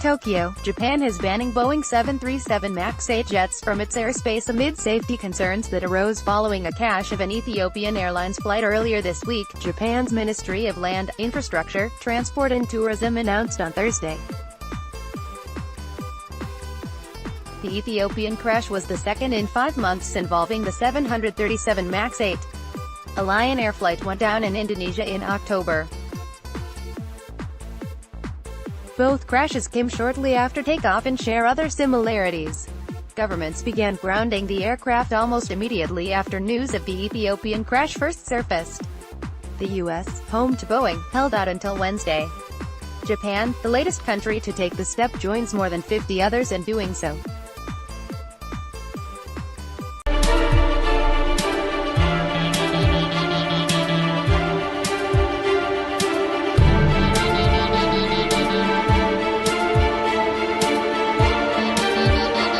Tokyo, Japan is banning Boeing 737 MAX 8 jets from its airspace amid safety concerns that arose following a crash of an Ethiopian Airlines flight earlier this week, Japan's Ministry of Land, Infrastructure, Transport and Tourism announced on Thursday. The Ethiopian crash was the second in 5 months involving the 737 MAX 8. A Lion Air flight went down in Indonesia in October. Both crashes came shortly after takeoff and share other similarities. Governments began grounding the aircraft almost immediately after news of the Ethiopian crash first surfaced. The U.S., home to Boeing, held out until Wednesday. Japan, the latest country to take the step, joins more than 50 others in doing so.